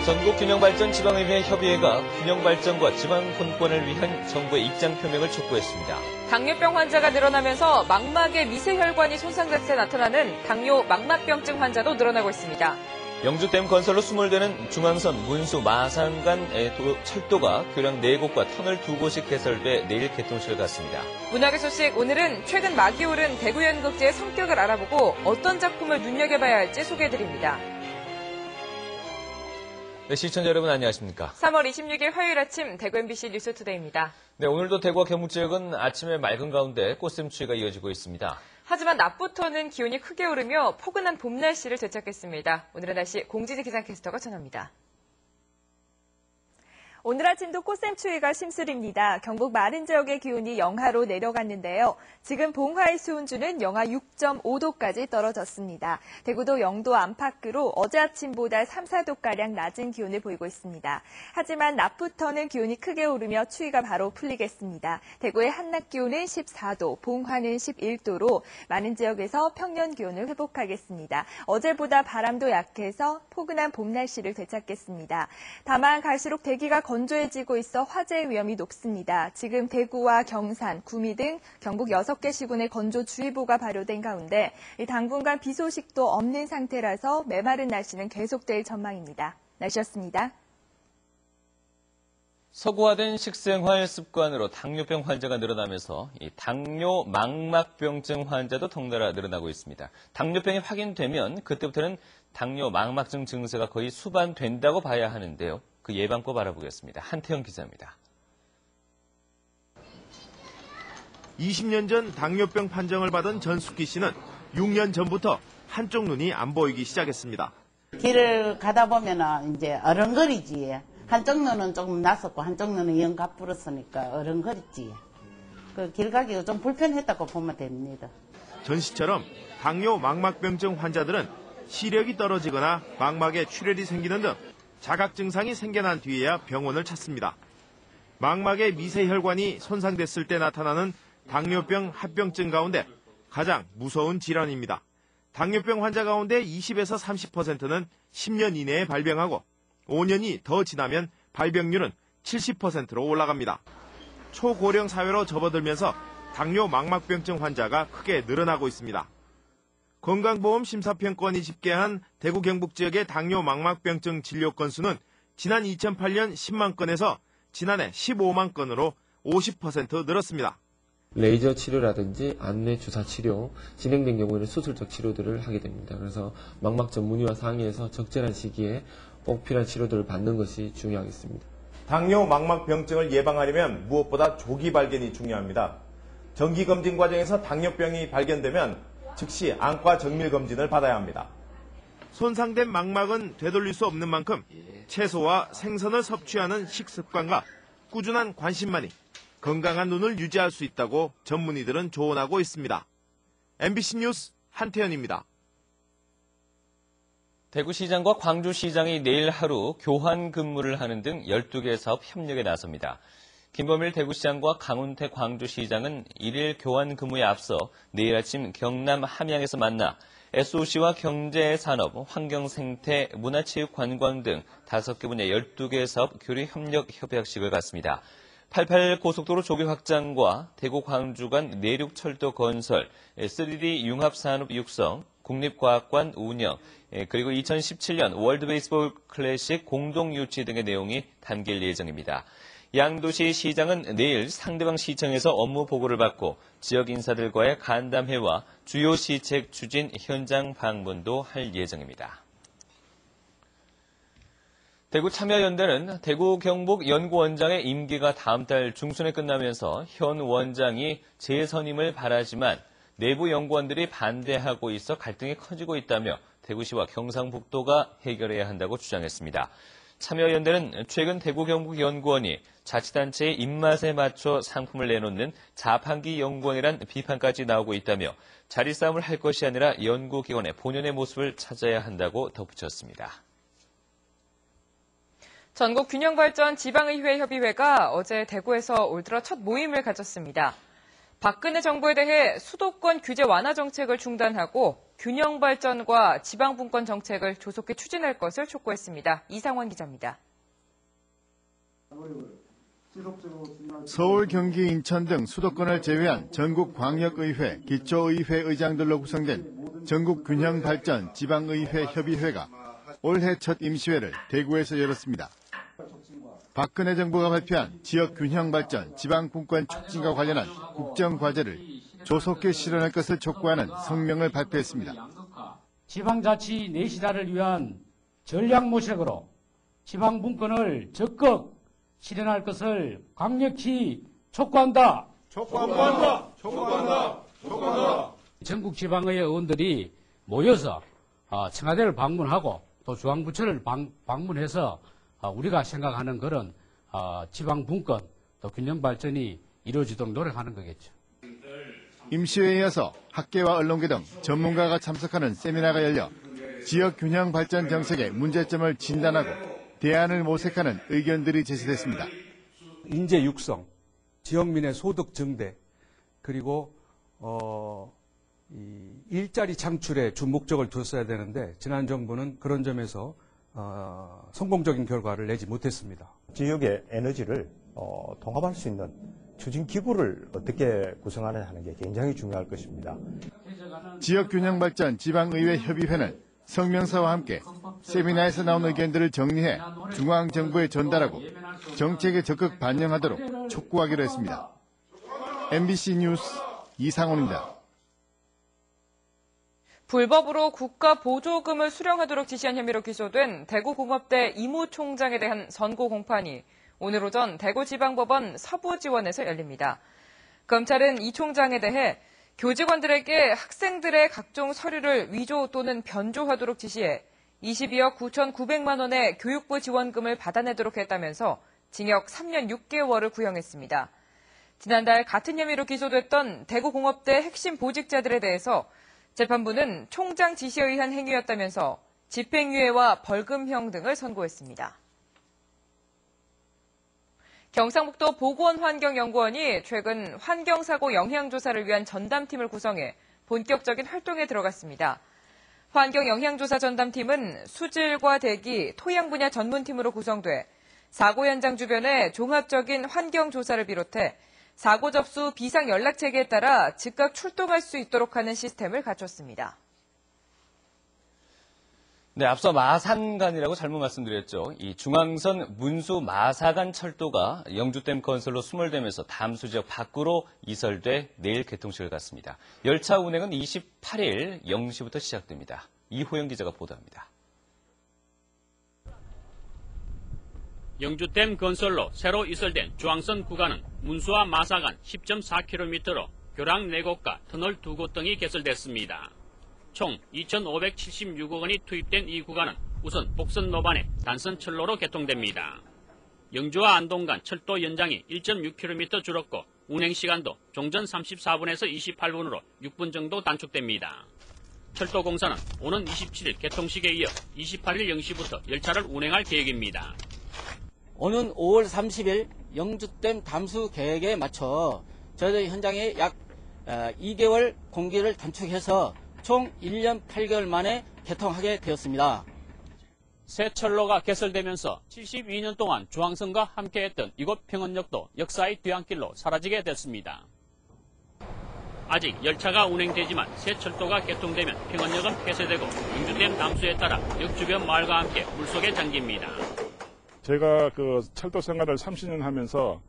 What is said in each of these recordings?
전국균형발전지방의회 협의회가 균형발전과 지방분권을 위한 정부의 입장 표명을 촉구했습니다. 당뇨병 환자가 늘어나면서 망막의 미세혈관이 손상됐을 때 나타나는 당뇨 망막병증 환자도 늘어나고 있습니다. 영주댐 건설로 수몰되는 중앙선 문수 마산 간 철도가 교량 4곳과 터널 2곳이 개설돼 내일 개통식을 갖습니다. 문학의 소식, 오늘은 최근 막이 오른 대구 연극제의 성격을 알아보고 어떤 작품을 눈여겨봐야 할지 소개해드립니다. 네, 시청자 여러분 안녕하십니까? 3월 26일 화요일 아침 대구 MBC 뉴스투데이입니다. 네, 오늘도 대구와 경북 지역은 아침에 맑은 가운데 꽃샘추위가 이어지고 있습니다. 하지만 낮부터는 기온이 크게 오르며 포근한 봄 날씨를 되찾겠습니다. 오늘의 날씨 공지지 기상캐스터가 전합니다. 오늘 아침도 꽃샘추위가 심술입니다. 경북 마른 지역의 기온이 영하로 내려갔는데요. 지금 봉화의 수온주는 영하 6.5도까지 떨어졌습니다. 대구도 영도 안팎으로 어제 아침보다 3, 4도가량 낮은 기온을 보이고 있습니다. 하지만 낮부터는 기온이 크게 오르며 추위가 바로 풀리겠습니다. 대구의 한낮 기온은 14도, 봉화는 11도로 많은 지역에서 평년 기온을 회복하겠습니다. 어제보다 바람도 약해서 포근한 봄 날씨를 되찾겠습니다. 다만 갈수록 대기가 건조해지고 있어 화재의 위험이 높습니다. 지금 대구와 경산, 구미 등 경북 6개 시군의 건조주의보가 발효된 가운데 당분간 비 소식도 없는 상태라서 메마른 날씨는 계속될 전망입니다. 날씨였습니다. 서구화된 식생활 습관으로 당뇨병 환자가 늘어나면서 이 당뇨 망막병증 환자도 덩달아 늘어나고 있습니다. 당뇨병이 확인되면 그때부터는 당뇨 망막증 증세가 거의 수반된다고 봐야 하는데요. 그 예방법 알아보겠습니다. 한태영 기자입니다. 20년 전 당뇨병 판정을 받은 전숙희 씨는 6년 전부터 한쪽 눈이 안 보이기 시작했습니다. 길을 가다 보면은 이제 어른거리지. 한쪽 눈은 조금 났었고 한쪽 눈은 영 가뿐었으니까 어른거리지. 그 길 가기가 좀 불편했다고 보면 됩니다. 전 씨처럼 당뇨 망막병증 환자들은 시력이 떨어지거나 망막에 출혈이 생기는 등 자각 증상이 생겨난 뒤에야 병원을 찾습니다. 망막의 미세혈관이 손상됐을 때 나타나는 당뇨병 합병증 가운데 가장 무서운 질환입니다. 당뇨병 환자 가운데 20에서 30%는 10년 이내에 발병하고 5년이 더 지나면 발병률은 70%로 올라갑니다. 초고령 사회로 접어들면서 당뇨 망막병증 환자가 크게 늘어나고 있습니다. 건강보험 심사평권이 집계한 대구 경북 지역의 당뇨 망막병증 진료 건수는 지난 2008년 10만 건에서 지난해 15만 건으로 50% 늘었습니다. 레이저 치료라든지 안내 주사 치료 진행된 경우에는 수술적 치료들을 하게 됩니다. 그래서 망막 전문의와 상의해서 적절한 시기에 꼭 필요한 치료들을 받는 것이 중요하겠습니다. 당뇨 망막병증을 예방하려면 무엇보다 조기 발견이 중요합니다. 정기검진 과정에서 당뇨병이 발견되면 즉시 안과 정밀검진을 받아야 합니다. 손상된 망막은 되돌릴 수 없는 만큼 채소와 생선을 섭취하는 식습관과 꾸준한 관심만이 건강한 눈을 유지할 수 있다고 전문의들은 조언하고 있습니다. MBC 뉴스 한태현입니다. 대구시장과 광주시장이 내일 하루 교환 근무를 하는 등 12개 사업 협력에 나섭니다. 김범일 대구시장과 강훈태 광주시장은 1일 교환 근무에 앞서 내일 아침 경남 함양에서 만나 SOC와 경제산업, 환경생태, 문화체육, 관광 등 5개 분야 12개 사업 교류 협력 협약식을 갖습니다. 88 고속도로 조기 확장과 대구 광주 간 내륙철도 건설, 3D 융합산업 육성, 국립과학관 운영, 그리고 2017년 월드베이스볼 클래식 공동 유치 등의 내용이 담길 예정입니다. 양도시 시장은 내일 상대방 시청에서 업무 보고를 받고 지역 인사들과의 간담회와 주요 시책 추진 현장 방문도 할 예정입니다. 대구 참여연대는 대구 경북 연구원장의 임기가 다음 달 중순에 끝나면서 현 원장이 재선임을 바라지만 내부 연구원들이 반대하고 있어 갈등이 커지고 있다며 대구시와 경상북도가 해결해야 한다고 주장했습니다. 참여연대는 최근 대구 경북 연구원이 자치단체의 입맛에 맞춰 상품을 내놓는 자판기 연구원이란 비판까지 나오고 있다며 자리 싸움을 할 것이 아니라 연구기관의 본연의 모습을 찾아야 한다고 덧붙였습니다. 전국균형발전 지방의회 협의회가 어제 대구에서 올 들어 첫 모임을 가졌습니다. 박근혜 정부에 대해 수도권 규제 완화 정책을 중단하고 균형 발전과 지방분권 정책을 조속히 추진할 것을 촉구했습니다. 이상원 기자입니다. 서울, 경기, 인천 등 수도권을 제외한 전국 광역의회, 기초의회 의장들로 구성된 전국균형발전 지방의회 협의회가 올해 첫 임시회를 대구에서 열었습니다. 박근혜 정부가 발표한 지역균형발전 지방분권 촉진과 관련한 국정과제를 조속히 실현할 것을 촉구하는 성명을 발표했습니다. 지방자치 내실화를 위한 전략모색으로 지방분권을 적극 실현할 것을 강력히 촉구한다. 전국 지방의회 의원들이 모여서 청와대를 방문하고 또 중앙부처를 방문해서 우리가 생각하는 그런 지방분권 또 균형발전이 이루어지도록 노력하는 거겠죠. 임시회에 이어서 학계와 언론계 등 전문가가 참석하는 세미나가 열려 지역균형발전 정책의 문제점을 진단하고 대안을 모색하는 의견들이 제시됐습니다. 인재 육성, 지역민의 소득 증대, 그리고 이 일자리 창출에 주 목적을 뒀어야 되는데 지난 정부는 그런 점에서 성공적인 결과를 내지 못했습니다. 지역의 에너지를 통합할 수 있는 추진기구를 어떻게 구성하느냐 하는 게 굉장히 중요할 것입니다. 지역균형발전 지방의회 협의회는 성명서와 함께 세미나에서 나온 의견들을 정리해 중앙정부에 전달하고 정책에 적극 반영하도록 촉구하기로 했습니다. MBC 뉴스 이상훈입니다. 불법으로 국가 보조금을 수령하도록 지시한 혐의로 기소된 대구공업대 이모 총장에 대한 선고 공판이 오늘 오전 대구지방법원 서부지원에서 열립니다. 검찰은 이 총장에 대해 교직원들에게 학생들의 각종 서류를 위조 또는 변조하도록 지시해 22억 9,900만 원의 교육부 지원금을 받아내도록 했다면서 징역 3년 6개월을 구형했습니다. 지난달 같은 혐의로 기소됐던 대구공업대 핵심 보직자들에 대해서 재판부는 총장 지시에 의한 행위였다면서 집행유예와 벌금형 등을 선고했습니다. 경상북도 보건환경연구원이 최근 환경사고 영향조사를 위한 전담팀을 구성해 본격적인 활동에 들어갔습니다. 환경영향조사 전담팀은 수질과 대기, 토양 분야 전문팀으로 구성돼 사고 현장 주변의 종합적인 환경조사를 비롯해 사고 접수 비상 연락체계에 따라 즉각 출동할 수 있도록 하는 시스템을 갖췄습니다. 네, 앞서 마산간이라고 잘못 말씀드렸죠. 이 중앙선 문수 마사간 철도가 영주댐 건설로 수몰되면서 담수 지역 밖으로 이설돼 내일 개통식을 갖습니다. 열차 운행은 28일 0시부터 시작됩니다. 이호영 기자가 보도합니다. 영주댐 건설로 새로 이설된 중앙선 구간은 문수와 마사간 10.4km로 교량 4곳과 터널 2곳 등이 개설됐습니다. 총 2,576억 원이 투입된 이 구간은 우선 복선 노반의 단선 철로로 개통됩니다. 영주와 안동 간 철도 연장이 1.6km 줄었고 운행 시간도 종전 34분에서 28분으로 6분 정도 단축됩니다. 철도 공사는 오는 27일 개통식에 이어 28일 0시부터 열차를 운행할 계획입니다. 오는 5월 30일 영주댐 담수 계획에 맞춰 저희 현장에 약 2개월 공기를 단축해서 총 1년 8개월 만에 개통하게 되었습니다. 새 철로가 개설되면서 72년 동안 중앙선과 함께했던 이곳 평원역도 역사의 뒤안길로 사라지게 됐습니다. 아직 열차가 운행되지만 새 철도가 개통되면 평원역은 폐쇄되고 영주댐 담수에 따라 역 주변 마을과 함께 물속에 잠깁니다. 제가 그 철도 생활을 30년 하면서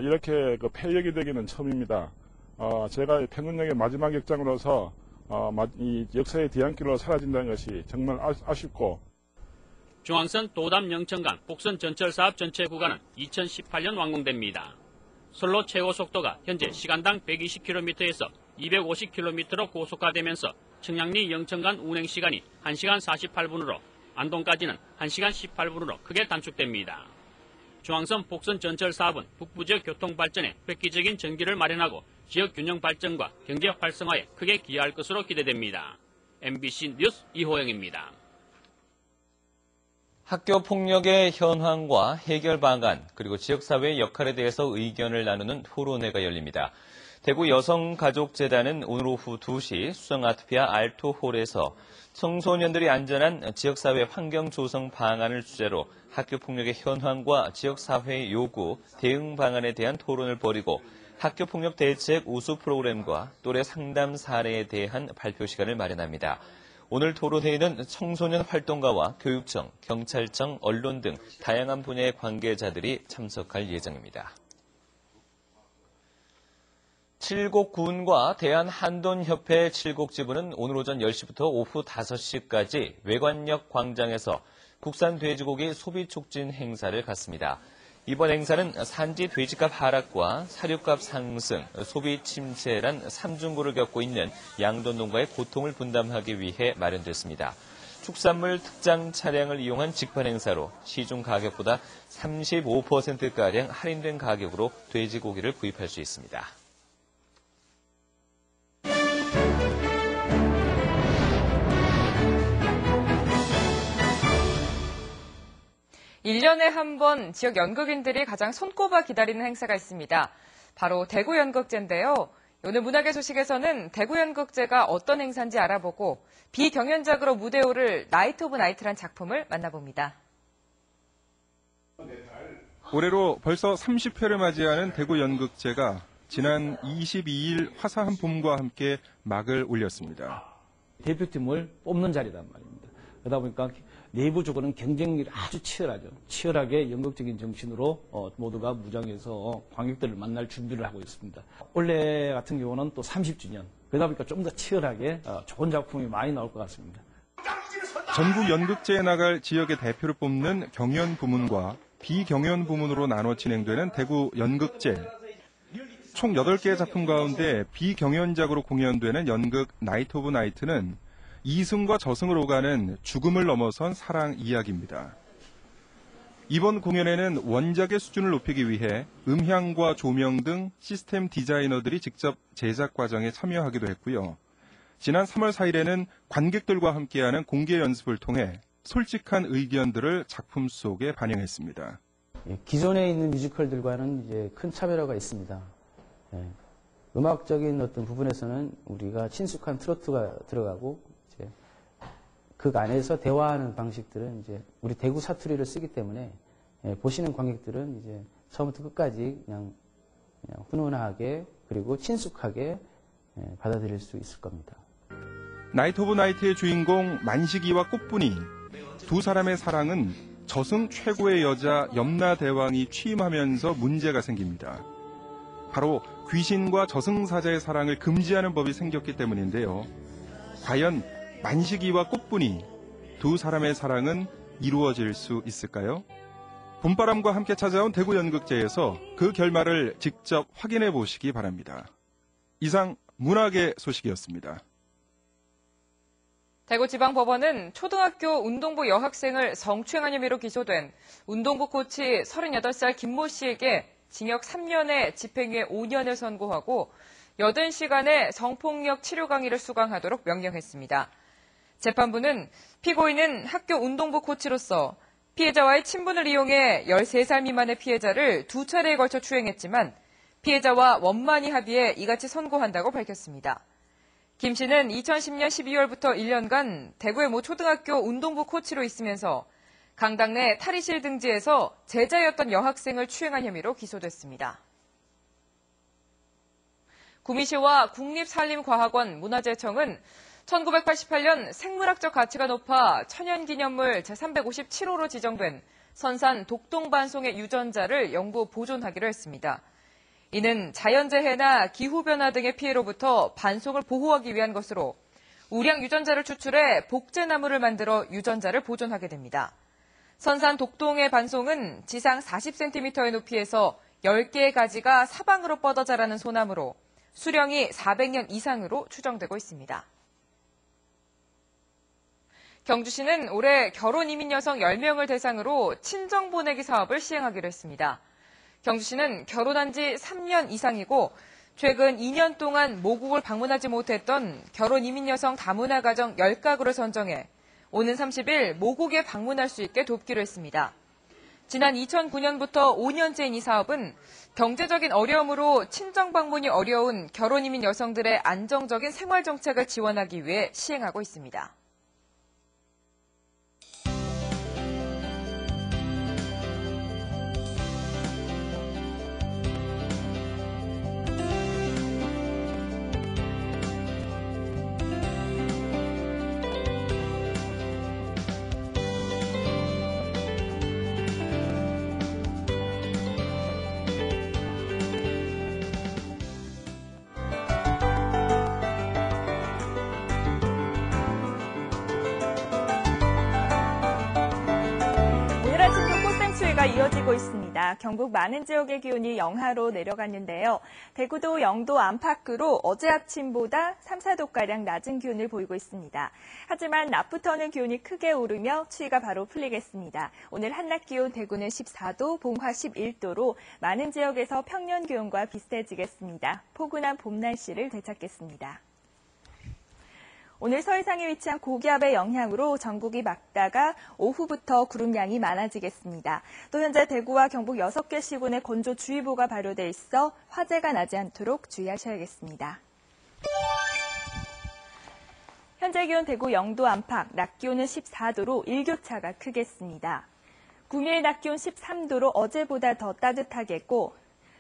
이렇게 그 폐역이 되기는 처음입니다. 제가 평원역의 마지막 역장으로서 이 역사의 뒤안길로 사라진다는 것이 정말 아쉽고. 중앙선 도담 영천 간 복선 전철 사업 전체 구간은 2018년 완공됩니다. 선로 최고 속도가 현재 시간당 120km에서 250km로 고속화되면서 청량리 영천 간 운행 시간이 1시간 48분으로 안동까지는 1시간 18분으로 크게 단축됩니다. 중앙선 복선 전철 사업은 북부 지역 교통 발전에 획기적인 전기를 마련하고 지역 균형 발전과 경제 활성화에 크게 기여할 것으로 기대됩니다. MBC 뉴스 이호영입니다. 학교 폭력의 현황과 해결 방안, 그리고 지역사회의 역할에 대해서 의견을 나누는 토론회가 열립니다. 대구 여성가족재단은 오늘 오후 2시 수성아트피아 알토홀에서 청소년들이 안전한 지역사회 환경 조성 방안을 주제로 학교폭력의 현황과 지역사회의 요구, 대응 방안에 대한 토론을 벌이고 학교폭력 대책 우수 프로그램과 또래 상담 사례에 대한 발표 시간을 마련합니다. 오늘 토론회에는 청소년 활동가와 교육청, 경찰청, 언론 등 다양한 분야의 관계자들이 참석할 예정입니다. 칠곡군과 대한한돈협회 칠곡지부는 오늘 오전 10시부터 오후 5시까지 외관역 광장에서 국산 돼지고기 소비 촉진 행사를 갖습니다. 이번 행사는 산지 돼지값 하락과 사료값 상승, 소비 침체란 삼중고를 겪고 있는 양돈 농가의 고통을 분담하기 위해 마련됐습니다. 축산물 특장 차량을 이용한 직판 행사로 시중 가격보다 35%가량 할인된 가격으로 돼지고기를 구입할 수 있습니다. 1년에 한 번 지역 연극인들이 가장 손꼽아 기다리는 행사가 있습니다. 바로 대구 연극제인데요. 오늘 문화계 소식에서는 대구 연극제가 어떤 행사인지 알아보고 비경연작으로 무대에 오를 나이트 오브 나이트란 작품을 만나봅니다. 올해로 벌써 30회를 맞이하는 대구 연극제가 지난 22일 화사한 봄과 함께 막을 올렸습니다. 대표팀을 뽑는 자리단 말입니다. 그러다 보니까 내부적으로는 경쟁률이 아주 치열하죠. 치열하게 연극적인 정신으로 모두가 무장해서 관객들을 만날 준비를 하고 있습니다. 올해 같은 경우는 또 30주년. 그러다 보니까 좀 더 치열하게 좋은 작품이 많이 나올 것 같습니다. 전국 연극제에 나갈 지역의 대표를 뽑는 경연 부문과 비경연 부문으로 나눠 진행되는 대구 연극제. 총 8개의 작품 가운데 비경연작으로 공연되는 연극 나이트 오브 나이트는 이승과 저승을 오가는 죽음을 넘어선 사랑 이야기입니다. 이번 공연에는 원작의 수준을 높이기 위해 음향과 조명 등 시스템 디자이너들이 직접 제작 과정에 참여하기도 했고요. 지난 3월 4일에는 관객들과 함께하는 공개 연습을 통해 솔직한 의견들을 작품 속에 반영했습니다. 기존에 있는 뮤지컬들과는 이제 큰 차별화가 있습니다. 음악적인 어떤 부분에서는 우리가 친숙한 트로트가 들어가고 그 안에서 대화하는 방식들은 이제 우리 대구 사투리를 쓰기 때문에 보시는 관객들은 이제 처음부터 끝까지 그냥 훈훈하게 그리고 친숙하게 받아들일 수 있을 겁니다. 나이트 오브 나이트의 주인공 만식이와 꽃분이 두 사람의 사랑은 저승 최고의 여자 염라대왕이 취임하면서 문제가 생깁니다. 바로 귀신과 저승사자의 사랑을 금지하는 법이 생겼기 때문인데요. 과연 만식이와 꽃분이 두 사람의 사랑은 이루어질 수 있을까요? 봄바람과 함께 찾아온 대구 연극제에서 그 결말을 직접 확인해 보시기 바랍니다. 이상 문화계 소식이었습니다. 대구지방법원은 초등학교 운동부 여학생을 성추행한 혐의로 기소된 운동부 코치 38살 김모 씨에게 징역 3년에 집행유예 5년을 선고하고 80시간의 성폭력 치료 강의를 수강하도록 명령했습니다. 재판부는 피고인은 학교 운동부 코치로서 피해자와의 친분을 이용해 13살 미만의 피해자를 2차례에 걸쳐 추행했지만 피해자와 원만히 합의해 이같이 선고한다고 밝혔습니다. 김 씨는 2010년 12월부터 1년간 대구의 모 초등학교 운동부 코치로 있으면서 강당 내 탈의실 등지에서 제자였던 여학생을 추행한 혐의로 기소됐습니다. 구미시와 국립산림과학원 문화재청은 1988년 생물학적 가치가 높아 천연기념물 제357호로 지정된 선산 독동반송의 유전자를 영구 보존하기로 했습니다. 이는 자연재해나 기후변화 등의 피해로부터 반송을 보호하기 위한 것으로 우량 유전자를 추출해 복제나무를 만들어 유전자를 보존하게 됩니다. 선산 독동의 반송은 지상 40cm의 높이에서 10개의 가지가 사방으로 뻗어 자라는 소나무로 수령이 400년 이상으로 추정되고 있습니다. 경주시는 올해 결혼 이민 여성 10명을 대상으로 친정 보내기 사업을 시행하기로 했습니다. 경주시는 결혼한 지 3년 이상이고 최근 2년 동안 모국을 방문하지 못했던 결혼 이민 여성 다문화 가정 10가구를 선정해 오는 30일 모국에 방문할 수 있게 돕기로 했습니다. 지난 2009년부터 5년째인 이 사업은 경제적인 어려움으로 친정 방문이 어려운 결혼 이민 여성들의 안정적인 생활 정책을 지원하기 위해 시행하고 있습니다. 추위가 이어지고 있습니다. 경북 많은 지역의 기온이 영하로 내려갔는데요. 대구도 영도 안팎으로 어제 아침보다 3, 4도가량 낮은 기온을 보이고 있습니다. 하지만 낮부터는 기온이 크게 오르며 추위가 바로 풀리겠습니다. 오늘 한낮 기온 대구는 14도, 봉화 11도로 많은 지역에서 평년 기온과 비슷해지겠습니다. 포근한 봄 날씨를 되찾겠습니다. 오늘 서해상에 위치한 고기압의 영향으로 전국이 맑다가 오후부터 구름량이 많아지겠습니다. 또 현재 대구와 경북 6개 시군에 건조주의보가 발효돼 있어 화재가 나지 않도록 주의하셔야겠습니다. 현재 기온 대구 영도 안팎, 낮 기온은 14도로 일교차가 크겠습니다. 구미의 낮 기온 13도로 어제보다 더 따뜻하겠고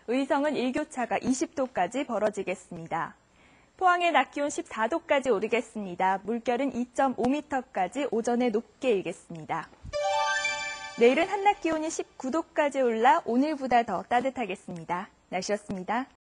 의성은 일교차가 20도까지 벌어지겠습니다. 포항의 낮 기온 14도까지 오르겠습니다. 물결은 2.5m까지 오전에 높게 일겠습니다. 내일은 한낮 기온이 19도까지 올라 오늘보다 더 따뜻하겠습니다. 날씨였습니다.